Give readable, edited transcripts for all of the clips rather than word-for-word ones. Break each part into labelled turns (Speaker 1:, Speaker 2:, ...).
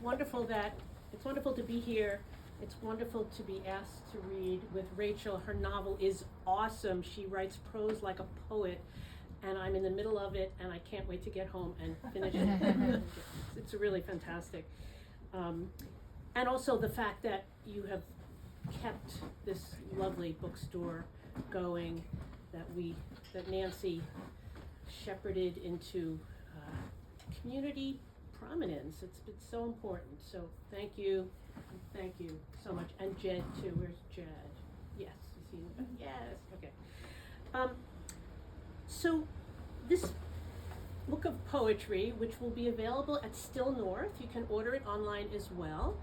Speaker 1: wonderful to be here. It's wonderful to be asked to read with Rachel. Her novel is awesome. She writes prose like a poet, and I'm in the middle of it, and I can't wait to get home and finish it. It's really fantastic. And also the fact that you have kept this lovely bookstore going, that Nancy shepherded into community prominence. It's been so important. So thank you so much. And Jed too. Where's Jed? Yes, is he in the back? Yes. Okay. So this book of poetry, which will be available at Still North, you can order it online as well.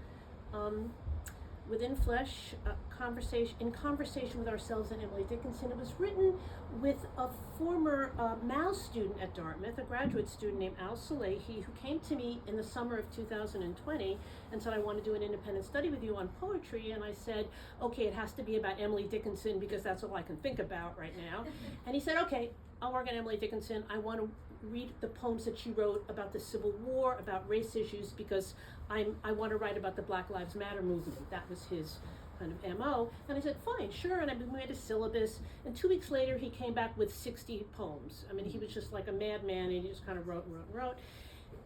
Speaker 1: Within Flesh, in conversation with ourselves and Emily Dickinson. It was written with a former Mal student at Dartmouth, a graduate student named Al Salehi, who came to me in the summer of 2020 and said, I want to do an independent study with you on poetry. And I said, okay, it has to be about Emily Dickinson because that's all I can think about right now. And he said, okay, I'll work on Emily Dickinson. I want to read the poems that she wrote about the Civil War, about race issues, because I want to write about the Black Lives Matter movement. That was his kind of MO. And I said, fine, sure. And I made a syllabus. And 2 weeks later, he came back with 60 poems. I mean, he was just like a madman, and he just kind of wrote.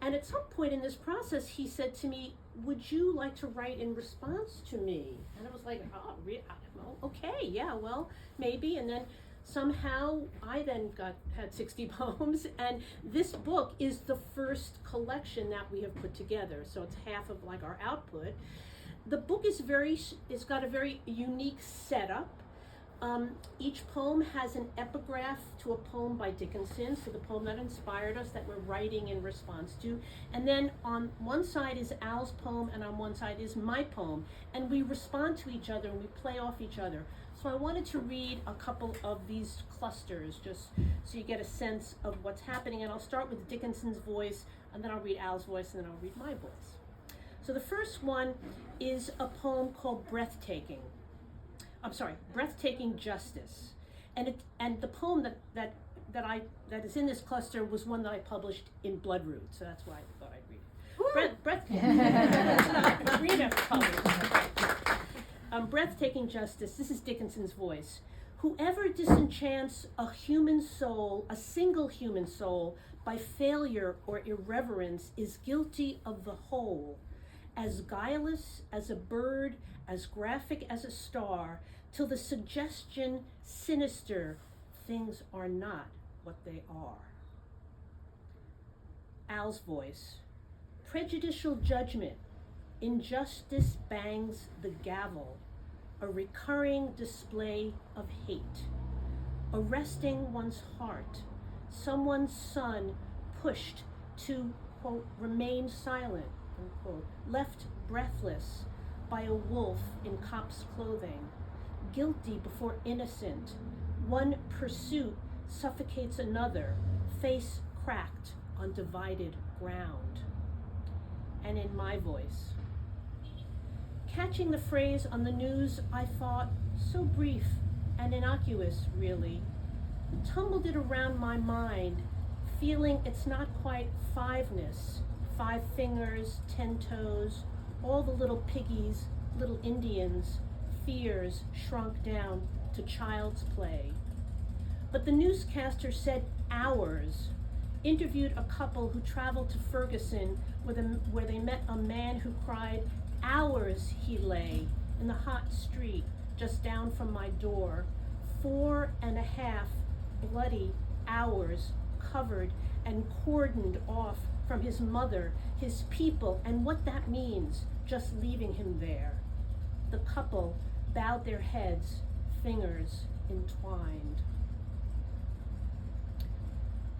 Speaker 1: And at some point in this process, he said to me, would you like to write in response to me? And I was like, oh, okay, yeah, well, maybe. And then somehow I then had 60 poems, and this book is the first collection that we have put together. So it's half of like our output. The book is it's got a very unique setup. Each poem has an epigraph to a poem by Dickinson, so the poem that inspired us, that we're writing in response to. And then on one side is Al's poem, and on one side is my poem. And we respond to each other, and we play off each other. So I wanted to read a couple of these clusters, just so you get a sense of what's happening. And I'll start with Dickinson's voice, and then I'll read Al's voice, and then I'll read my voice. So the first one is a poem called Breathtaking Justice. And the poem that is in this cluster was one that I published in Bloodroot, so that's why I thought I'd read it. Breathtaking. Read it published. Breathtaking Justice. This is Dickinson's voice. Whoever disenchants a human soul, a single human soul, by failure or irreverence is guilty of the whole, as guileless as a bird, as graphic as a star, till the suggestion sinister, things are not what they are. Al's voice. Prejudicial judgment. Injustice bangs the gavel, a recurring display of hate, arresting one's heart, someone's son pushed to, quote, remain silent, unquote, left breathless by a wolf in cop's clothing, guilty before innocent, one pursuit suffocates another, face cracked on divided ground. And in my voice. Catching the phrase on the news, I thought, so brief and innocuous, really, tumbled it around my mind, feeling it's not quite fiveness, 5 fingers, 10 toes, all the little piggies, little Indians, fears shrunk down to child's play. But the newscaster said hours, interviewed a couple who traveled to Ferguson where they met a man who cried, hours he lay in the hot street just down from my door, 4.5 bloody hours covered and cordoned off from his mother, his people, and what that means, just leaving him there. The couple bowed their heads, fingers entwined.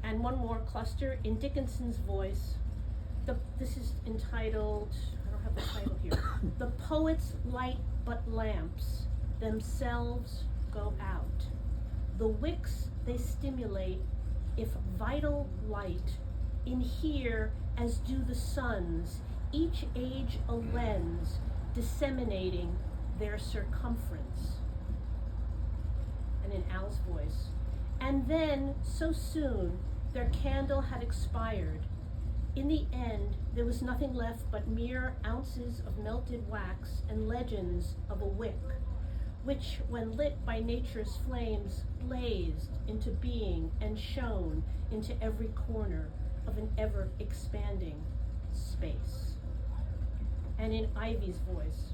Speaker 1: And one more cluster in Dickinson's voice. This is entitled, I don't have the title here, The Poets Light But Lamps, Themselves Go Out. The wicks they stimulate, if vital light, in here as do the suns, each age a lens, disseminating their circumference. And in Al's voice, and then, so soon, their candle had expired. In the end, there was nothing left but mere ounces of melted wax and legends of a wick, which, when lit by nature's flames, blazed into being and shone into every corner of an ever-expanding space. And in Ivy's voice,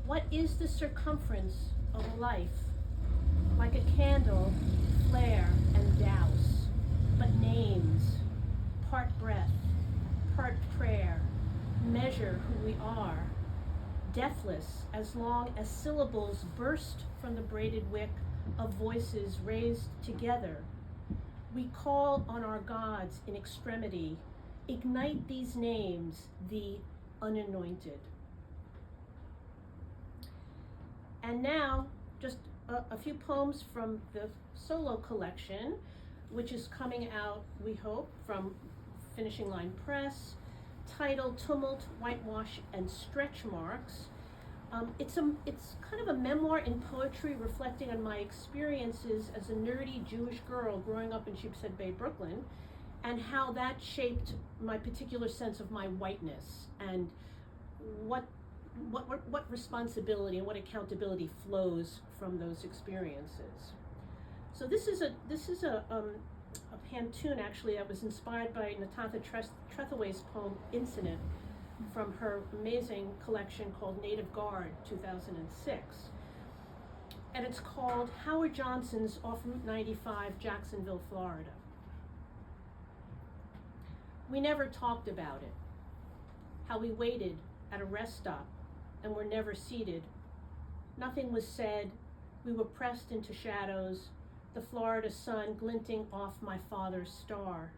Speaker 1: what is the circumference of a life? Like a candle, flare and douse, but names, part breath, part prayer, measure who we are, deathless as long as syllables burst from the braided wick of voices raised together. We call on our gods in extremity, ignite these names, the unanointed. And now, just a few poems from the solo collection, which is coming out, we hope, from Finishing Line Press, titled Tumult, Whitewash, and Stretch Marks. It's kind of a memoir in poetry reflecting on my experiences as a nerdy Jewish girl growing up in Sheepshead Bay, Brooklyn, and how that shaped my particular sense of my whiteness and what responsibility and what accountability flows from those experiences. So this is a pantun actually that was inspired by Natatha Trethewey's poem Incident from her amazing collection called Native Guard 2006. And it's called Howard Johnson's Off Route 95, Jacksonville, Florida. We never talked about it, how we waited at a rest stop and were never seated. Nothing was said, we were pressed into shadows, the Florida sun glinting off my father's star.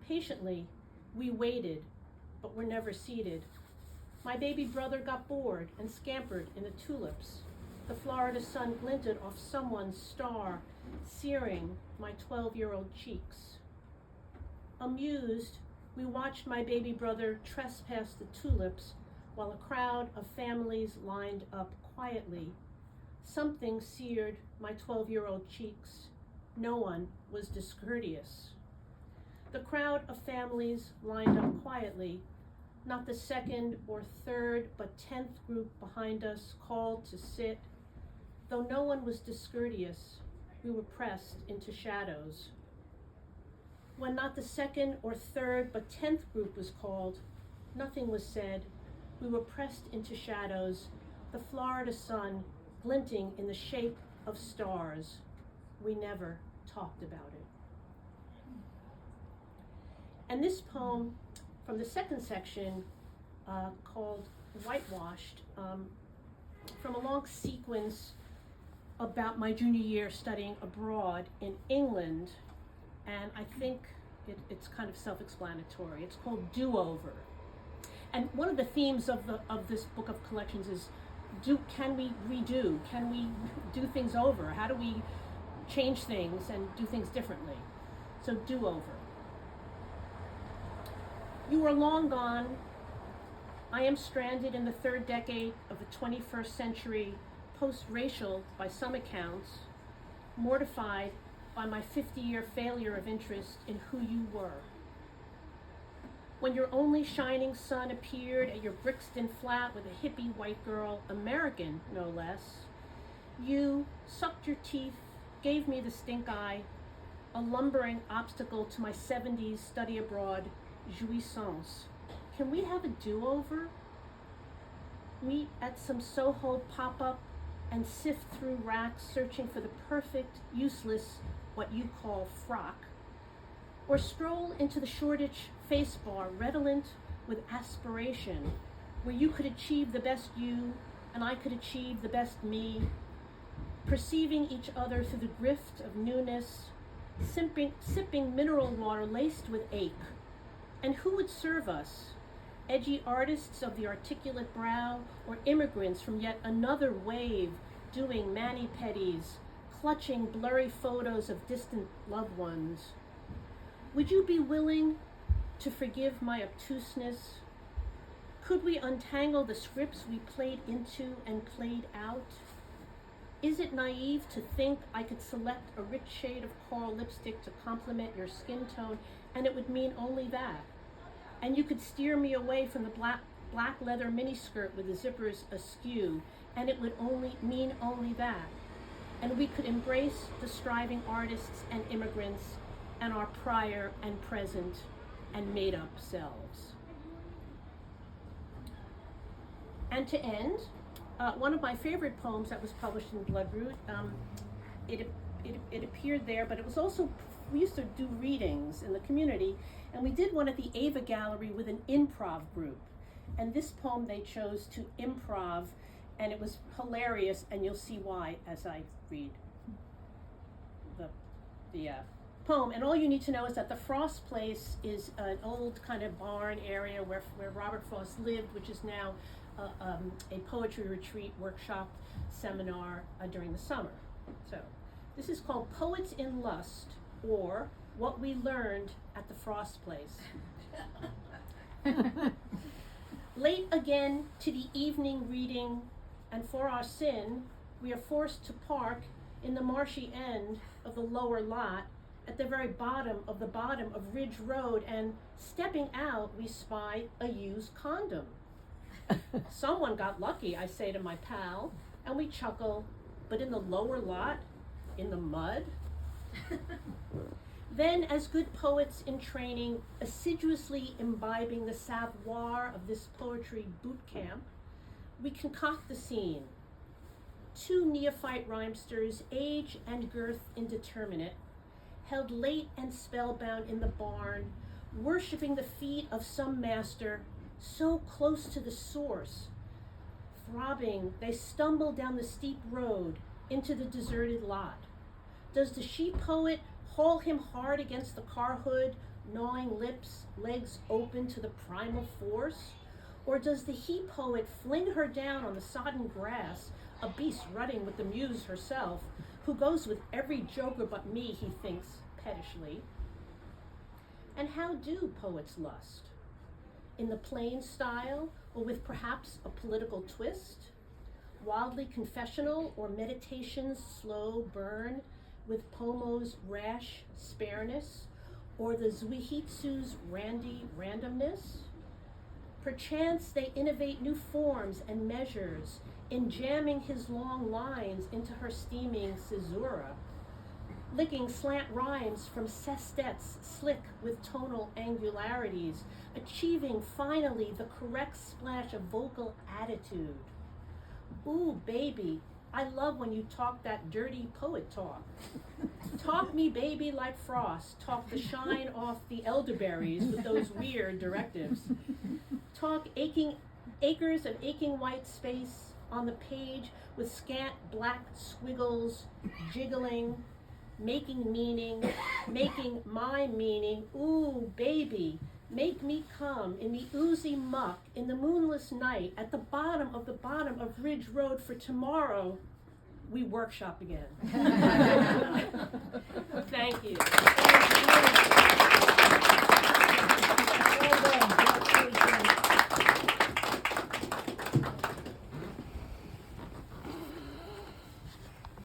Speaker 1: Patiently, we waited, but were never seated. My baby brother got bored and scampered in the tulips. The Florida sun glinted off someone's star, searing my 12-year-old cheeks. Amused, we watched my baby brother trespass the tulips while a crowd of families lined up quietly. Something seared my 12-year-old cheeks. No one was discourteous. The crowd of families lined up quietly. Not the second or third, but 10th group behind us called to sit. Though no one was discourteous, we were pressed into shadows. When not the second or third, but 10th group was called, nothing was said. We were pressed into shadows, the Florida sun glinting in the shape of stars. We never talked about it. And this poem from the second section called Whitewashed, from a long sequence about my junior year studying abroad in England, and I think it's kind of self-explanatory. It's called Do-Over. And one of the themes of this book of collections is, can we redo? Can we do things over? How do we change things and do things differently? So do-over. You are long gone. I am stranded in the third decade of the 21st century, post-racial by some accounts, mortified by my 50-year failure of interest in who you were. When your only shining sun appeared at your Brixton flat with a hippie white girl, American no less, you sucked your teeth, gave me the stink eye, a lumbering obstacle to my 70s study abroad jouissance. Can we have a do-over? Meet at some Soho pop-up and sift through racks searching for the perfect, useless, what you call frock, or stroll into the Shoreditch face bar redolent with aspiration, where you could achieve the best you and I could achieve the best me, perceiving each other through the grift of newness, sipping mineral water laced with ache. And who would serve us? Edgy artists of the articulate brow, or immigrants from yet another wave doing mani-pedis, clutching blurry photos of distant loved ones? Would you be willing to forgive my obtuseness? Could we untangle the scripts we played into and played out? Is it naive to think I could select a rich shade of coral lipstick to complement your skin tone and it would mean only that? And you could steer me away from the black leather miniskirt with the zippers askew, and it would mean only that. And we could embrace the striving artists and immigrants and our prior and present and made up selves. And to end, one of my favorite poems that was published in Bloodroot, it appeared there, but it was also, we used to do readings in the community, and we did one at the Ava Gallery with an improv group. And this poem they chose to improv, and it was hilarious, and you'll see why as I read the poem. And all you need to know is that the Frost Place is an old kind of barn area where Robert Frost lived, which is now a poetry retreat, workshop, seminar during the summer. So this is called Poets in Lust, or What We Learned at the Frost Place. Late again to the evening reading, and for our sin, we are forced to park in the marshy end of the lower lot at the very bottom of Ridge Road, and stepping out, we spy a used condom. Someone got lucky, I say to my pal, and we chuckle, but in the lower lot, in the mud? Then, as good poets in training, assiduously imbibing the savoir of this poetry boot camp, we concoct the scene. Two neophyte rhymesters, age and girth indeterminate, held late and spellbound in the barn, worshipping the feet of some master, so close to the source. Throbbing, they stumble down the steep road into the deserted lot. Does the she poet haul him hard against the car hood, gnawing lips, legs open to the primal force? Or does the he poet fling her down on the sodden grass, a beast rutting with the muse herself, who goes with every joker but me, he thinks pettishly? And how do poets lust? In the plain style, or with perhaps a political twist? Wildly confessional, or meditation's slow burn with Pomo's rash spareness, or the Zuihitsu's randy randomness? Perchance they innovate new forms and measures in jamming his long lines into her steaming caesura, licking slant rhymes from sestets slick with tonal angularities, achieving finally the correct splash of vocal attitude. Ooh, baby, I love when you talk that dirty poet talk. Talk me, baby, like Frost. Talk the shine off the elderberries with those weird directives. Talk acres of aching white space on the page with scant black squiggles jiggling, making meaning, making my meaning. Ooh, baby, make me come in the oozy muck in the moonless night at the bottom of Ridge Road, for tomorrow we workshop again. Thank you.